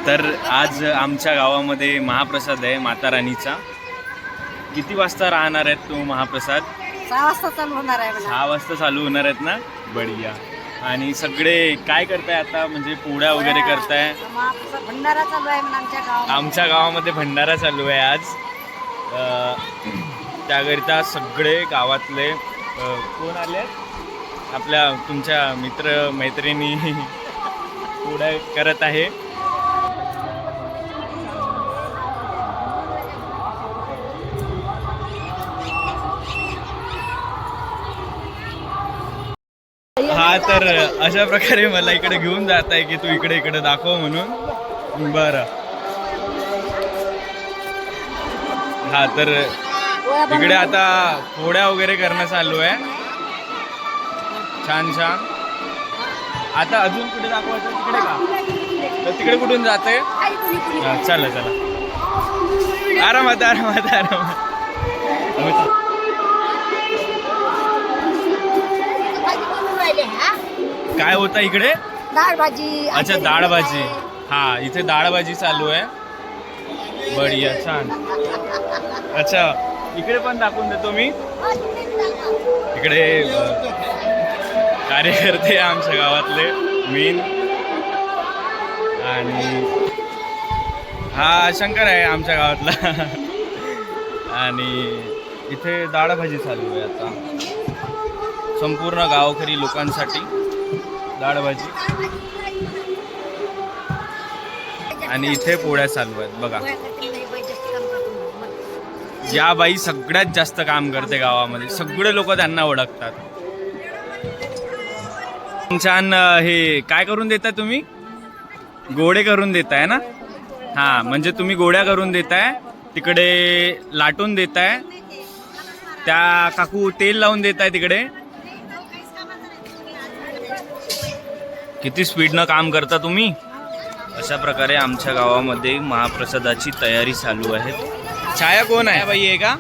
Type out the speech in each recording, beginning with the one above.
तर आज आमच्या गावामध्ये महाप्रसाद आहे माता राणीचा. किती वाजता राहणार आहेत तो महाप्रसाद? 6 वाजता चालू होणार आहे. 6 वाजता चालू होणार आहेत ना. बढिया. आणि सगळे काय करताय आता? म्हणजे पोळ्या वगैरे करताय? भंडारा चालू आहे आमच्या गावात. आमच्या गावामध्ये भंडारा चालू आहे आज. त्याकरिता सगळे गावातले कोण आले? आपल्या तुमच्या मित्र मैत्रिणी पोळ्या करत आहे. हा, तर अशा प्रकारे मला इकडे घेऊन जात आहे की तू इकडे इकडे दाखव म्हणून. बरं. हा, तर इकडे आता पोळ्या वगैरे करणं चालू आहे. छान छान. आता अजून कुठे दाखवायचं? तिकडे का? तर तिकडे कुठून जाते? चला चला, आरामात आरामात आरामात. काय होता इकडे? डाळ भाजी. अच्छा, डाळ भाजी. हा, इथे डाळ भाजी चालू आहे. बढिया, छान. अच्छा, इकडे पण दाखवून देतो मी. इकडे कार्यकर्ते आमच्या गावातले मेन. आणि हा शंकर आहे आमच्या गावातला. आणि इथे डाळ भाजी चालू आहे आता संपूर्ण गावकरी लोकांसाठी. डाळ भाजी आणि इथे पोळ्या चालू आहेत बघा. या बाई सगळ्यात जास्त काम करते गावामध्ये. सगळे लोक त्यांना ओळखतात. छान. हे काय करून देताय तुम्ही? गोडे करून देताय ना? हा, म्हणजे तुम्ही गोड्या करून देताय, तिकडे लाटून देताय, त्या काकू तेल लावून देताय तिकडे. किती स्पीडनं काम करता तुम्ही. अशा प्रकारे आमच्या गावामध्ये महाप्रसादाची तयारी चालू आहे. छाया कोण आहे? बाई आहे का?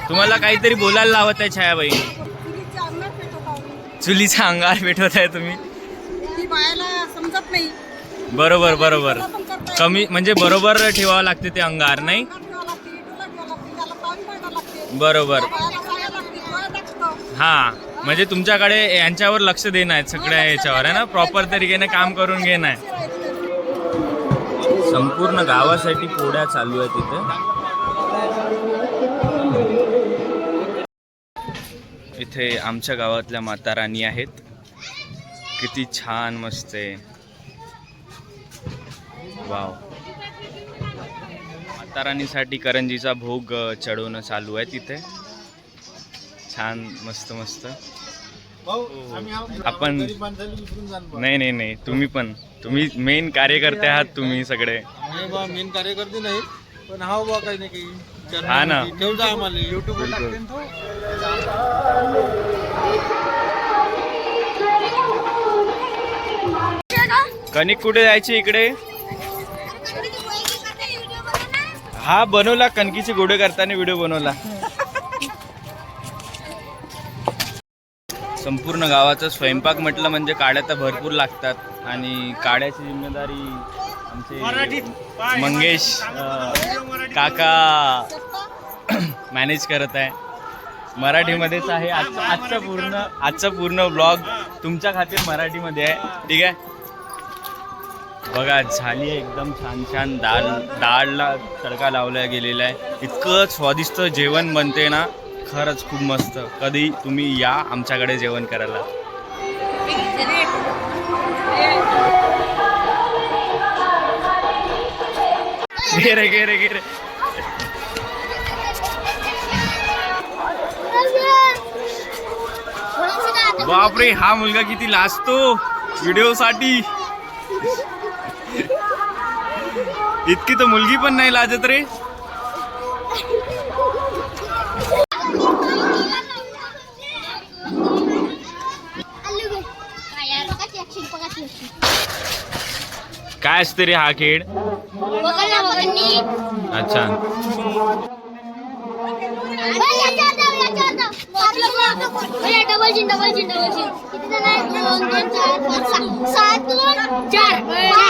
तुम्हाला काहीतरी बोलायला लावत आहे छायाबाई. चुलीचा अंगार पेटवत आहे तुम्ही. समजत नाही. बरोबर बरोबर. कमी म्हणजे बरोबर ठेवावं लागते ते अंगार, नाही? बरोबर. हा, म्हणजे तुमच्याकडे यांच्यावर लक्ष देणं आहे सगळ्या याच्यावर, आहे ना? प्रॉपर तरीकेने काम करून घेणं आहे. संपूर्ण गावासाठी पोळ्या चालू आहेत इथे. इथे आमच्या गावातल्या माता राणी आहेत. किती छान, मस्त आहे. वाव. माता राणीसाठी करंजीचा भोग चढवणं चालू आहे तिथे. छान, मस्त मस्त. आपण नाही नाही नाही, तुम्ही मेन कार्यकर्ते आहात तुम्ही सगळे. मेन कार्यकर्ते नाही, पण हा बा काही नाही काही. हा ना, ठेवता आम्हाला युट्यूब. कणिक कुठे जायची? इकडे. हा, बनवला. कणकीचे गोडे करताना व्हिडिओ बनवला. संपूर्ण गावाचा स्वयंपाक म्हटलं म्हणजे काड्या तर भरपूर लागतात. आणि काड्याची जिम्मेदारी आमचे मंगेश काका मॅनेज करत आहे. मराठीमध्येच आहे आजचा पूर्ण ब्लॉग तुमच्या खातीर मराठीमध्ये आहे. ठीक आहे. बघा, झाली आहे एकदम छान छान. डाळला तडका लावला गेलेला आहे. इतकं स्वादिष्ट जेवण बनते ना, खरंच खूप मस्त. कधी तुम्ही या आमच्याकडे जेवण करायला. गेरे गेरे गेरे. बापरे, हा मुलगा किती लाजतो व्हिडिओसाठी. इतकी तर मुलगी पण नाही लाजत रे. काय असते रे हा खेळ? अच्छा. डबल चिन किती जण आहेत? 2 2 4 5 6 7 2 4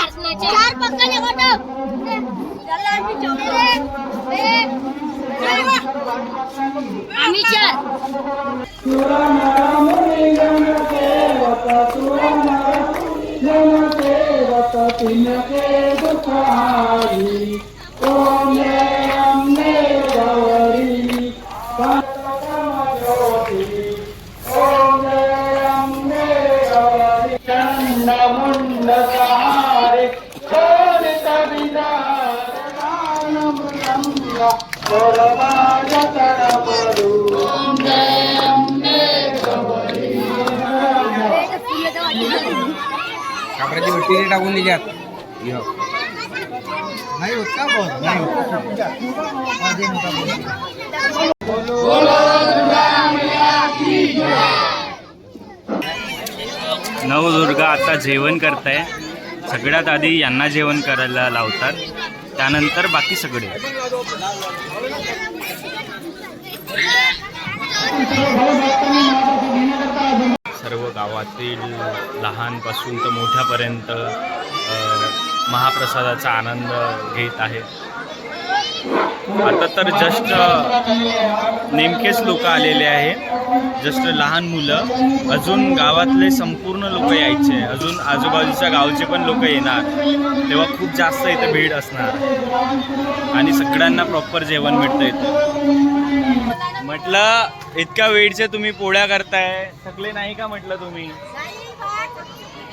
कापडाची वरती टाकून द्यात नाही होत का बोल नाही नवदुर्गा आता जेवण करताय. सगळ्यात आधी यांना जेवण करायला लावतात, त्यानंतर बाकी सगळे. सर्व गावातील लहानपासून तर मोठ्यापर्यंत महाप्रसादाचा आनंद घेत आहेत. आता तर जस्ट नेमकेच लोक आलेले आहेत, जस्ट लहान मुलं. अजून गावातले संपूर्ण लोक यायचे, अजून आजूबाजूच्या गावचे पण लोक येणार, तेव्हा खूप जास्त इथे भीड असणार आणि सगळ्यांना प्रॉपर जेवण मिळतं इथं. म्हटलं इतक्या वेळचे तुम्ही पोळ्या करताय, थकले नाही का म्हटलं तुम्ही?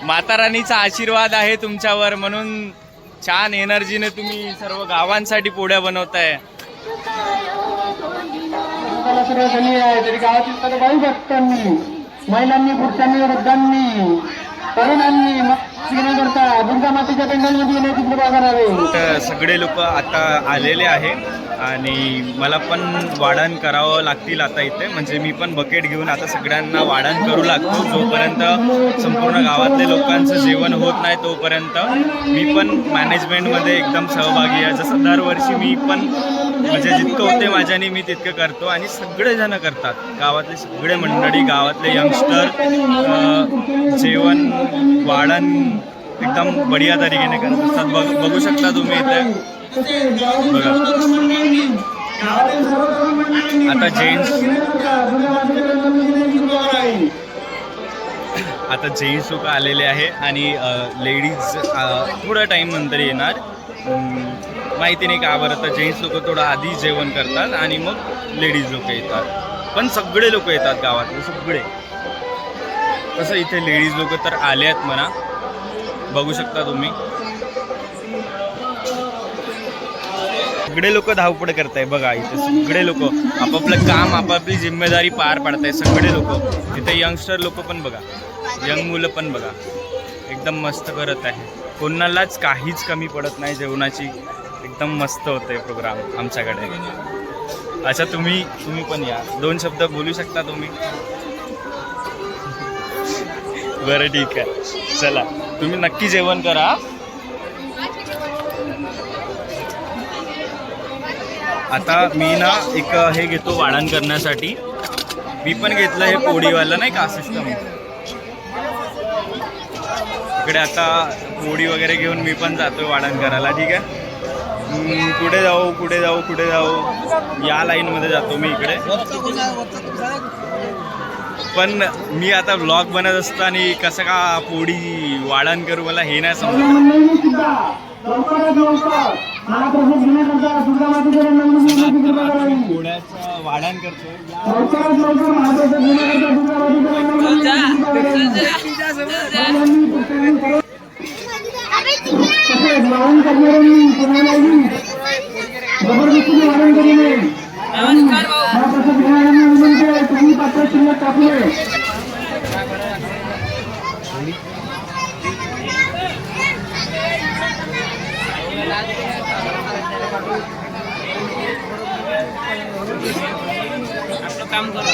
माता राणीचा आशीर्वाद आहे तुमच्यावर, म्हणून छान एनर्जीने तुम्ही सर्व गावांसाठी पोळ्या बनवताय. सुरुवात झाली आहे तरी गावातील सर्व काही भक्तांनी, महिलांनी, पुरुषांनी, वृद्धांनी, तरुणांनी करता दुर्गा मातेच्या पेंडॉलमध्ये येण्याची कृपा करावी. तर सगळे लोक आता आलेले आहे आणि मला पण वाढण करावं लागतील आता इथे. म्हणजे मी पण बकेट घेऊन आता सगळ्यांना वाढण करू लागतो. जोपर्यंत संपूर्ण गावातले लोकांचं जेवण होत नाही तोपर्यंत मी पण मॅनेजमेंटमध्ये एकदम सहभागी आहे. जसं दरवर्षी मी पण म्हणजे जितकं होते माझ्याने मी तितकं करतो आणि सगळेजणं करतात. गावातले सगळे मंडळी, गावातले यंगस्टर जेवण वाढण एकदम बढिया तरीकेने करत असतात. बघू शकता तुम्ही इथे बघा. आता जेंट्स लोक आलेले आहे आणि लेडीज थोडा टाईम नंतर येणार. माहिती नाही का बरं. तर जेंट्स लोक थोडं आधी जेवण करतात आणि मग लेडीज लोक येतात. पण सगळे लोक येतात गावातले सगळे. तसं इथे लेडीज लोक तर आले आहेत म्हणा, बघू शकता तुम्ही. सगळे लोक धावपळ करताय बघा. इथे सगळे लोक आपापलं काम, आपापली जिम्मेदारी पार पाडताय सगळे लोक. तिथे यंगस्टर लोक पण बघा, यंग मुलं पण बघा, एकदम मस्त करत आहे. कोणालाच काहीच कमी पडत नाही जेवणाची. एकदम मस्त होतंय प्रोग्राम आमच्याकडे. अच्छा तुम्ही पण या, 2 शब्द बोलू शकता तुम्ही? बरं ठीक आहे, चला तुम्ही नक्की जेवण करा. आता मी ना एक हे घेतो वाढण करण्यासाठी. मी पण घेतलं हे पोळीवाला नाही का सिस्टम. इकडे आता पोळी वगैरे घेऊन मी पण जातोय वाढण करायला. ठीक आहे, कुठे जाऊ या लाईनमध्ये जातो मी इकडे. पण मी आता व्लॉग बनत असताना कसं का पोळी वाढण करू मला हे नाही समजत. पोळ्याचं वाढण करतो. काम करा.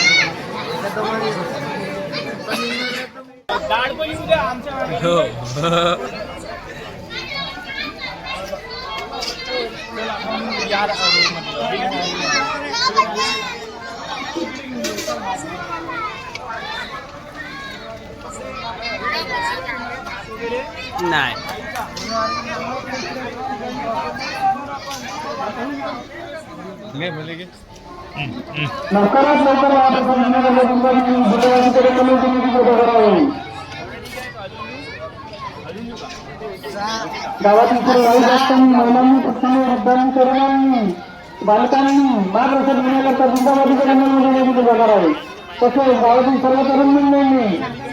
डाळ पण येऊ द्या आमच्या. हो नाही बोले की लवकरात लवकर गावातील सर्व भाविक भक्तांनी महिलांनी पुरुषांनी वृद्धांनी तरुणांनी बालकांनी महाप्रसाद घेण्याकरता दुर्गामातेच्या पेंडॉलमध्ये येण्याची कृपा करावी. तसेच गावातील सर्व तरुण मंडळींनी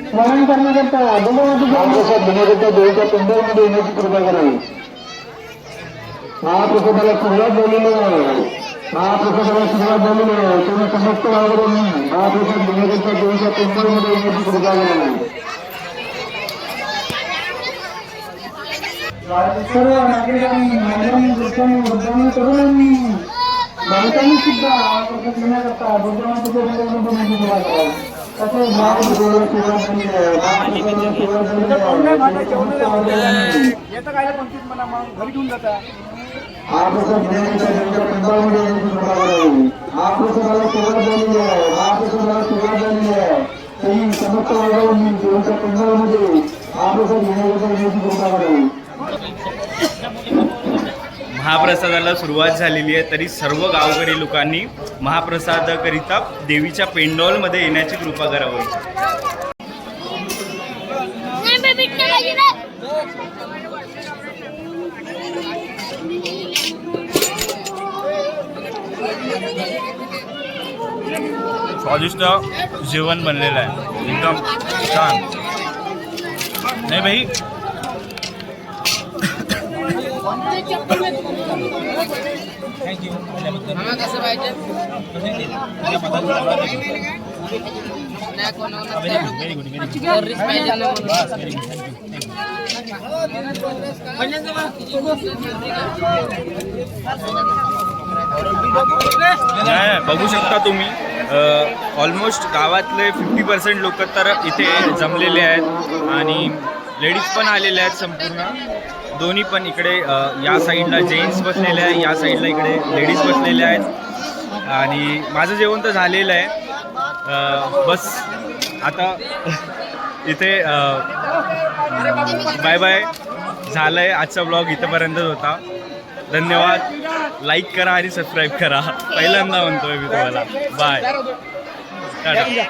स्मरण करण्याकरता दुर्गामातेच्या महाप्रसाद घेण्याकरता देवीच्या पेंडॉलमध्ये येण्याची कृपा करावी. महाप्रसादाला सुरुवात झालेली आहे. महाप्रसादाला सुरुवात झालेली आहे. तुम्ही समस्त भागावरून महाप्रसाद घेण्याकरता देवीच्या पेंडॉलमध्ये येण्याची कृपा करावी. सर्व नागरिकांनी महिलांनी पुरुषांनी वृद्धांनी तरुणांनी बालकांनी सुद्धा महाप्रसाद घेण्याकरता दुर्गामातेच्या पेंडॉलमध्ये कृपा करावी. तसेच महाप्रसादाला सुरुवात झालेली आहे. महाप्रसादाला सुरुवात झालेली आहे. समस्त भागावरून महाप्रसाद घेण्याकरता देवीच्या पेंडॉलमध्ये येण्याची कृपा करावी. महाप्रसादाला सुरुवात झालेली आहे. महाप्रसादाला सुरुवात झालेली आहे. तरी समस्त वर्गावरून देवीच्या पेंडॉलमध्ये महाप्रसाद घेण्याकरता येण्याची कृपा करावी. महाप्रसादाला सुरुवात झालेली आहे, तरी सर्व गावकरी लोकांनी महाप्रसादाकरिता देवीच्या पेंडॉलमध्ये येण्याची कृपा करावी. स्वादिष्ट जेवण बनलेलं आहे, एकदम छान. नाही भाई, बघू शकता तुम्ही ऑलमोस्ट गावातले 50% लोक तर इथे जमलेले आहेत आणि लेडीज पण आलेले आहेत संपूर्ण. दोन्ही पण इकडे या साईडला जेंट्स बसलेले आहे, या साईडला इकडे लेडीज बसलेले आहेत. आणि माझं जेवण तर झालेलं आहे. बस आता इथे बाय बाय झालं आहे. आजचा ब्लॉग इथंपर्यंतच होता. धन्यवाद. लाईक करा आणि सबस्क्राईब करा. पहिल्यांदा म्हणतोय मी तुम्हाला. बाय. टाटा.